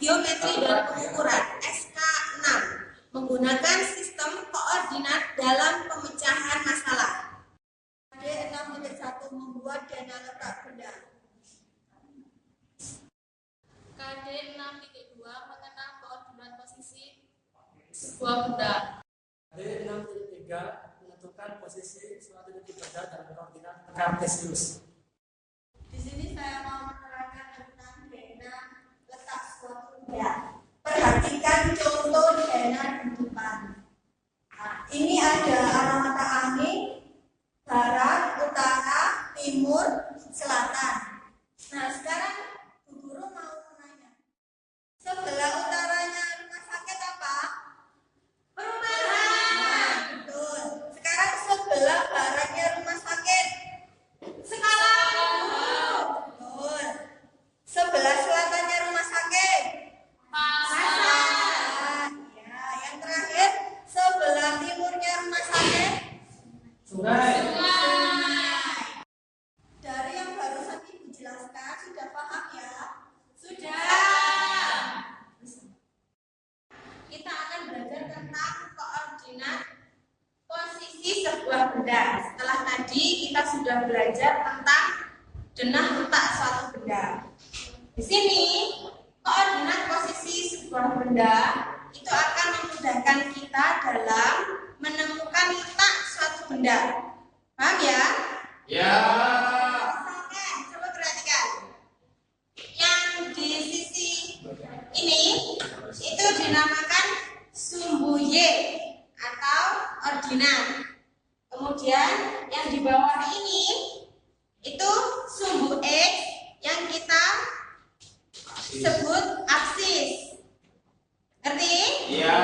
Geometri dan Pengukuran SK6 menggunakan sistem koordinat dalam pemecahan masalah. KD 6.1 membuat dana letak benda. KD 6.2 mengenal koordinat posisi sebuah benda. KD 6.3 menentukan posisi suatu titik benda dalam koordinat kartesius. Di sini saya mau menerangkan tentang dana letak suatu benda. Perhatikan contoh dana di depan. Nah, ini ada arah mata angin, barat, utara, timur, selatan. Nah, sekarang Bu Guru mau menanya, sebelah utaranya rumah sakit apa? Perumahan. Betul. Sekarang sebelah baratnya rumah sakit sekolah. Betul. Sebelah selatannya rumah sakit pasar. Ya, yang terakhir sebelah timurnya rumah sakit Sungai. Dari yang barusan Ibu jelaskan sudah paham ya? Sudah. Kita akan belajar tentang koordinat posisi sebuah benda. Setelah tadi kita sudah belajar tentang denah letak suatu benda. Di sini koordinat posisi sebuah benda itu akan memudahkan kita dalam menemukan letak suatu benda. Paham ya? Ya. Misalkan, coba perhatikan. Yang di sisi ini itu dinamakan sumbu Y atau ordinat. Kemudian yang di bawah ini itu sumbu X yang kita sebut aksis. Ngerti? Ya.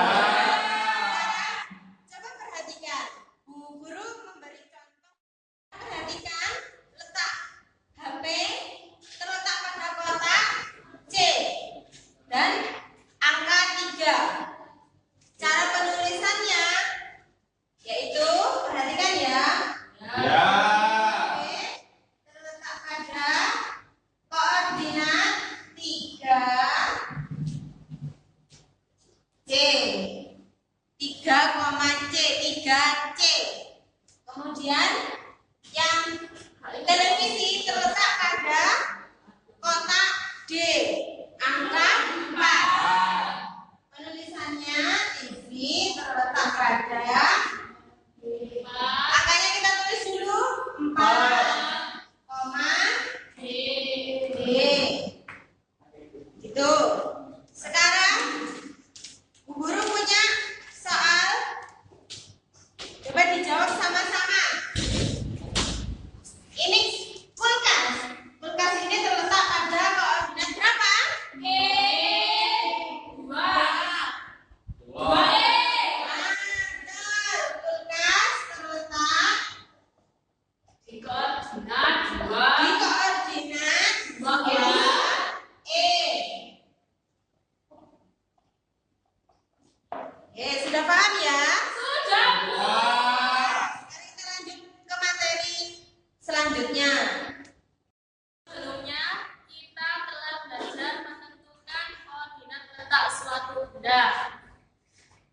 Coba perhatikan. Bu Guru memberi contoh. Perhatikan letak HP terletak pada kotak C dan angka 3. Cara penulisannya yaitu, perhatikan ya. Ya. HP terletak pada koordinat 3 C. 3,C, 3C. Kemudian yang televisi terletak pada kotak D, angka 4. Penulisannya TV terletak pada angkanya kita tulis dulu 4, D. Gitu. Sekarang Bu Guru punya soal. Coba dijawab sama-sama. Ini kulkas. Kulkas ini terletak pada koordinat berapa? Wah. Betul. Kulkas terletak Di koordinat 2. di koordinat 2E. Sudah paham ya? Sudah. Sekarang kita lanjut ke materi selanjutnya. Sebelumnya kita telah belajar menentukan koordinat letak suatu benda.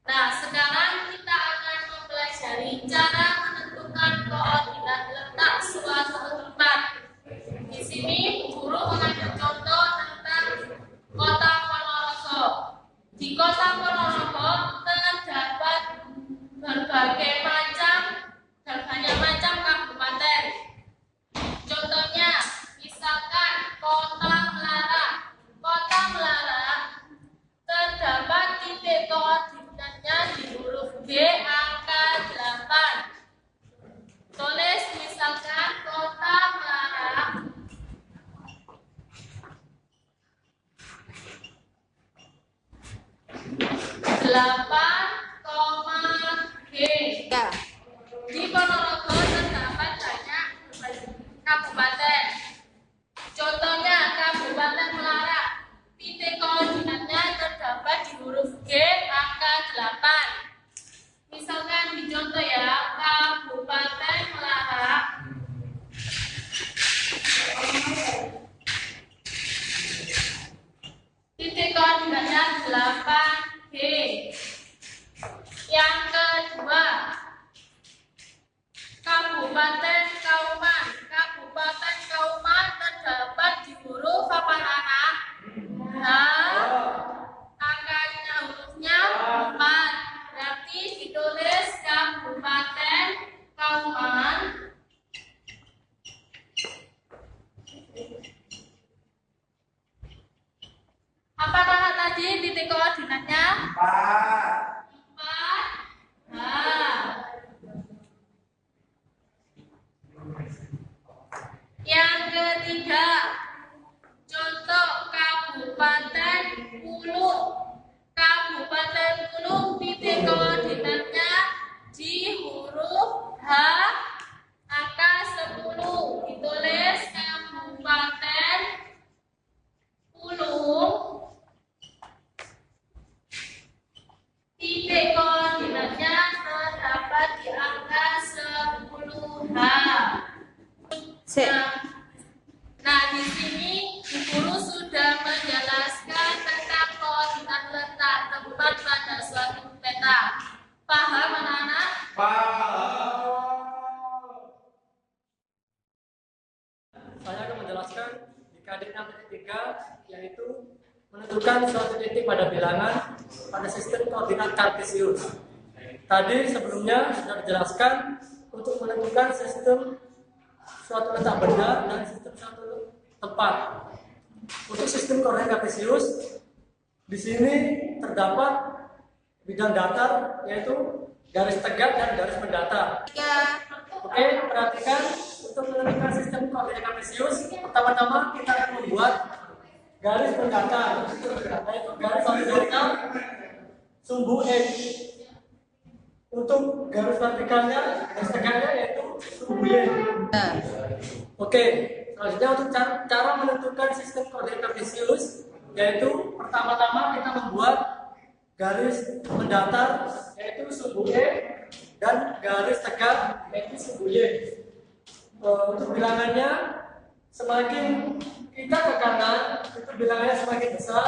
Nah, sekarang kita akan mempelajari cara menentukan koordinat letak suatu tempat. Di sini guru mengambil contoh tentang kota Ponorogo. Di kota Ponorogo terdapat berbagai macam kabupaten. Contohnya, misalkan Kota Melara. Kota Melara terdapat titik koordinatnya di huruf G angka 8. Tulis misalkan Kota Melara 8,G. Di Ponorogo terdapat banyak kabupaten. Contohnya Kabupaten Melara. Titik koordinatnya terdapat di huruf G angka 8. Misalkan di contoh ya, Kabupaten Melara titik koordinatnya 8G. Yang kedua, Kabupaten Kauman. Kabupaten Kauman terdapat di huruf apa anak? H. Angkanya hurufnya 4. Berarti ditulis Kabupaten Kauman. Apakah tadi titik koordinatnya? 4. Yang ketiga, contoh Kabupaten Hulu. Kabupaten Hulu titik koordinatnya di huruf H, angka 10. Ditulis Kabupaten Hulu. Titik koordinatnya terdapat di angka 10H. Nah, di sini Ibu Guru sudah menjelaskan tentang koordinat letak tempat pada suatu peta. Paham anak-anak? Paham. Saya akan menjelaskan di KD 6.3, yaitu menentukan suatu titik pada bilangan pada sistem koordinat kartesius. Tadi sebelumnya sudah dijelaskan untuk menentukan sistem suatu letak benda dan sistem suatu tempat. Untuk sistem koordinat kartesius, di sini terdapat bidang datar, yaitu garis tegak dan garis mendatar. Oke, perhatikan untuk menentukan sistem koordinat kartesius, pertama-tama kita akan membuat garis mendatar, yaitu garis horizontal sumbu X. Untuk garis vertikalnya, garis tegaknya yaitu sumbu Y. Oke, selanjutnya untuk cara menentukan sistem koordinat kartesius, yaitu pertama-tama kita membuat garis mendatar yaitu sumbu E dan garis tegak yaitu sumbu Y. Untuk bilangannya, semakin kita ke kanan itu bilangannya semakin besar,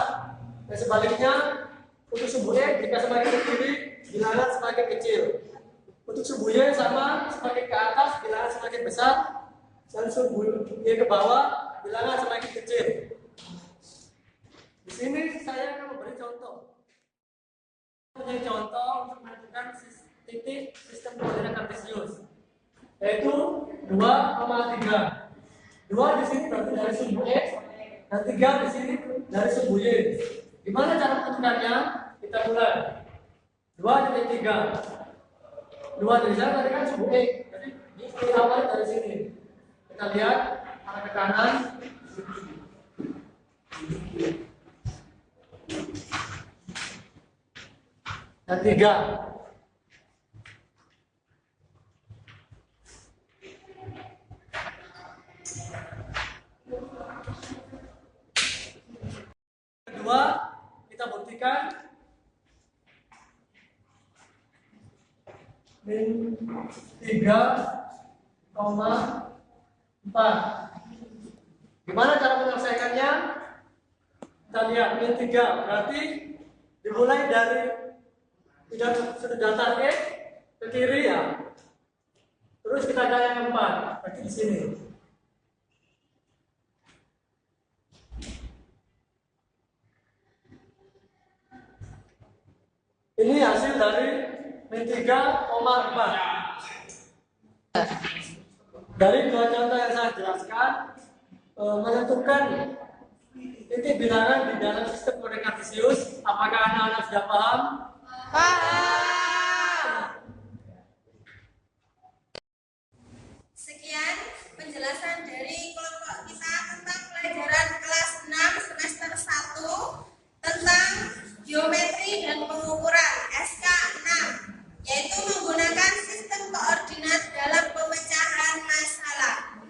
dan sebaliknya untuk sumbu E jika semakin ke kiri bilangan semakin kecil. Untuk sumbu Y sama, semakin ke atas bilangan semakin besar, dan sumbu Y ke bawah bilangan semakin kecil. Di sini saya akan memberi contoh. Punya contoh untuk menentukan titik sistem koordinat kartesius, yaitu 2,3. 2 di sini berarti dari sumbu X, dan 3 di sini dari sumbu Y. Gimana cara menentukannya? Kita mulai. 2,3. 2 dari sana tadi kan sumbu X, jadi diawali dari sini. Kita lihat arah ke kanan. Dan 3. Kedua, kita buktikan min 3,4. Gimana cara menyelesaikannya? Kita lihat min 3 berarti dimulai dari sudut datar X ke kiri ya. Terus kita ada yang 4, berarti di sini. Ini hasil dari min 3,4. Dari dua contoh yang saya jelaskan, menentukan titik bilangan di dalam sistem koordinat kartesius. Apakah anak-anak sudah paham? Paham. Sekian penjelasan dari kelompok kita tentang pelajaran kelas 6 semester 1 tentang geometri dan pengukuran SK 6, yaitu menggunakan sistem koordinat dalam pemecahan masalah.